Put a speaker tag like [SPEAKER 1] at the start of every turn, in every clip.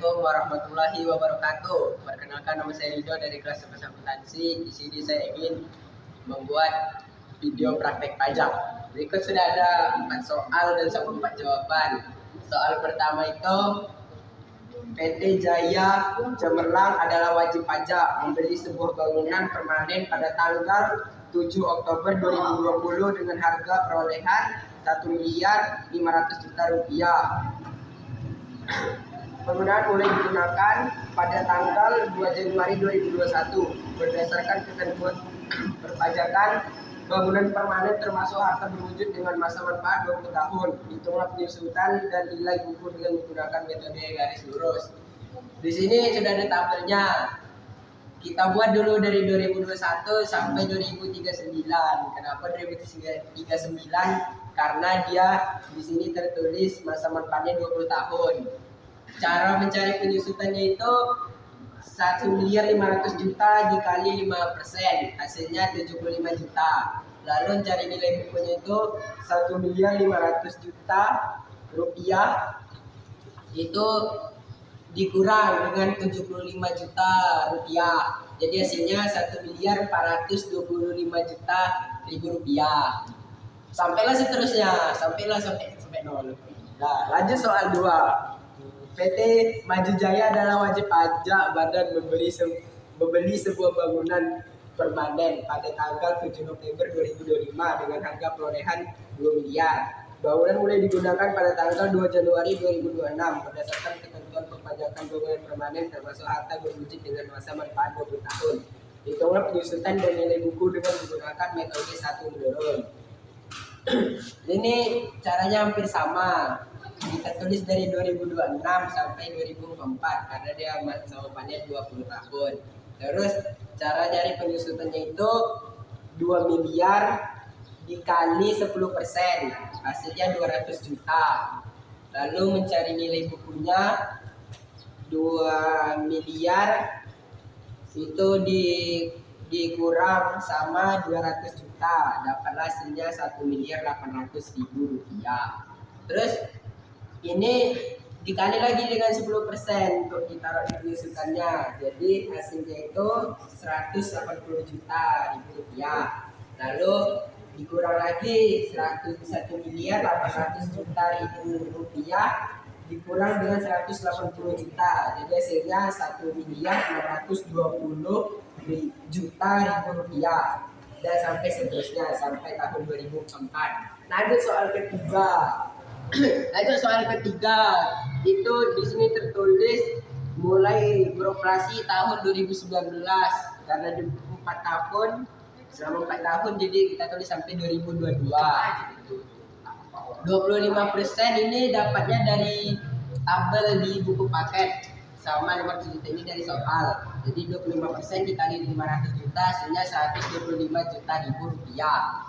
[SPEAKER 1] Assalamualaikum warahmatullahi wabarakatuh. Perkenalkan, nama saya Rido dari kelas 11 akuntansi. Di sini saya ingin membuat video praktek pajak. Berikut sudah ada 4 soal dan 4 jawaban. Soal pertama itu, PT Jaya Cemerlang adalah wajib pajak membeli sebuah bangunan permanen pada tanggal 7 Oktober 2020 dengan harga perolehan 1.500.000.000 rupiah. Penggunaan mulai digunakan pada tanggal 2 Januari 2021 berdasarkan ketentuan perpajakan. Bangunan permanen termasuk harta berwujud dengan masa manfaat 20 tahun. Hitunglah penyusutan dan nilai buku dengan menggunakan metode garis lurus. Di sini sudah ada tabelnya. Kita buat dulu dari 2021 sampai 2039. Kenapa 2039? Karena dia di sini tertulis masa manfaatnya 20 tahun. Cara mencari penyusutannya itu 1.500.000.000 dikali 5%, hasilnya 75 juta. Lalu cari nilai bukunya itu 1.500.000.000 rupiah itu dikurang dengan 75 juta rupiah. Jadi hasilnya 1.425.000.000 rupiah. Sampailah seterusnya, sampai nol. Nah, lanjut soal 2. PT Maju Jaya adalah wajib pajak badan membeli sebuah bangunan permanen pada tanggal 7 November 2025 dengan harga perolehan 2 miliar. Bangunan mulai digunakan pada tanggal 2 Januari 2026 berdasarkan ketentuan perpajakan bangunan permanen termasuk harta berwujud dengan masa manfaat 20 tahun. Hitunglah penyusutan dan nilai buku dengan menggunakan metode satu menurun. Ini caranya hampir sama. Kita tulis dari 2026 sampai 2024 karena dia masa manfaatnya 20 tahun. Terus cara nyari penyusutannya itu 2 miliar dikali 10%, hasilnya 200 juta. Lalu mencari nilai bukunya 2 miliar itu dikurang sama 200 juta, dapatlah hasilnya 1.800.000 rupiah. Terus ini dikali lagi dengan 10% untuk ditaruh di penyusutannya. Jadi hasilnya itu 180 juta rupiah. Lalu dikurang lagi 1.800.000.000 rupiah dikurang dengan 180 juta. Jadi hasilnya 1.420.000.000 rupiah. Dan sampai seterusnya sampai tahun 2004. Lanjut soal ketiga. Itu di sini tertulis mulai beroperasi tahun 2019 karena 4 tahun jadi kita tulis sampai 2022. 25% ini dapatnya dari tabel di buku paket sama 500 juta ini dari soal. Jadi 25% dikali 500 juta hasilnya 125 juta rupiah.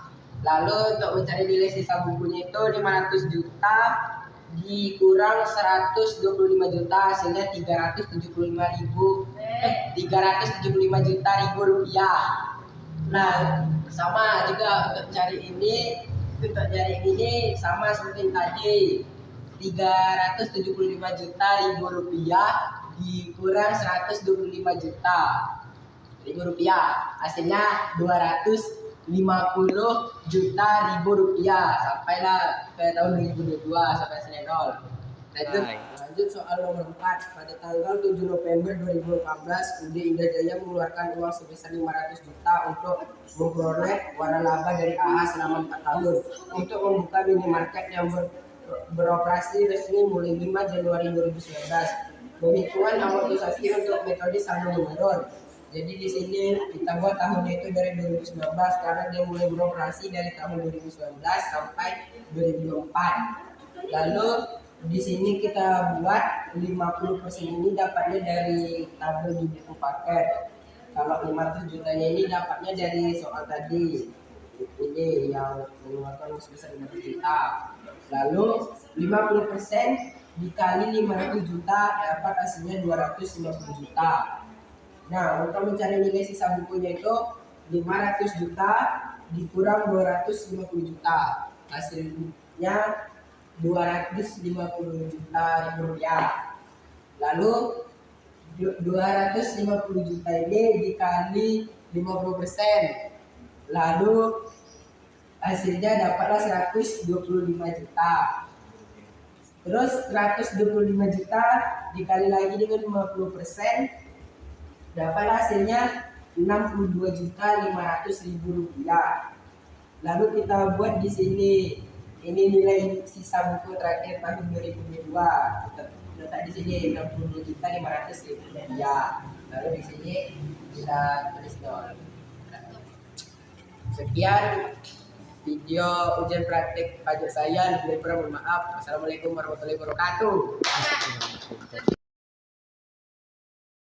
[SPEAKER 1] Lalu untuk mencari nilai sisa bukunya itu 500 juta dikurang 125 juta hasilnya 375 juta rupiah. Nah, sama juga untuk cari ini sama seperti tadi 375 juta rupiah dikurang 125 juta rupiah hasilnya 250 juta rupiah sampailah ke tahun 2022 sampai hasilnya 0. Lanjut soal nomor 4. Pada tanggal 7 November 2014 UD Indah Jaya mengeluarkan uang sebesar 500 juta untuk memperoleh waralaba dari AHA selama 4 tahun untuk membuka minimarket yang beroperasi resmi mulai 5 Januari 2019. Penghitungan amortisasi untuk metode saldo menurun. Jadi di sini kita buat tahunnya itu dari 2019 karena dia mulai beroperasi dari tahun 2019 sampai 2024. Lalu di sini kita buat 50% ini dapatnya dari tabel di buku paket. Kalau 500 jutanya ini dapatnya dari soal tadi. Ini yang mengeluarkan sebesar 500 juta. Lalu 50% dikali 500 juta dapat hasilnya 250 juta. Nah, untuk mencari nilai sisa bukunya itu 500 juta dikurang 250 juta. Hasilnya 250 juta rupiah. Lalu 250 juta ini dikali 50%. Lalu hasilnya dapatlah 125 juta. Terus 125 juta dikali lagi dengan 50%, dapatlah hasilnya 62.500.000 rupiah. Lalu kita buat di sini, ini nilai sisa buku terakhir tahun 2022. Kita letak di sini 62.500.000 rupiah. Lalu di sini kita tulis 0. Sekian video ujian praktik pajak saya. Lebih kurang mohon maaf. Wassalamualaikum warahmatullahi wabarakatuh.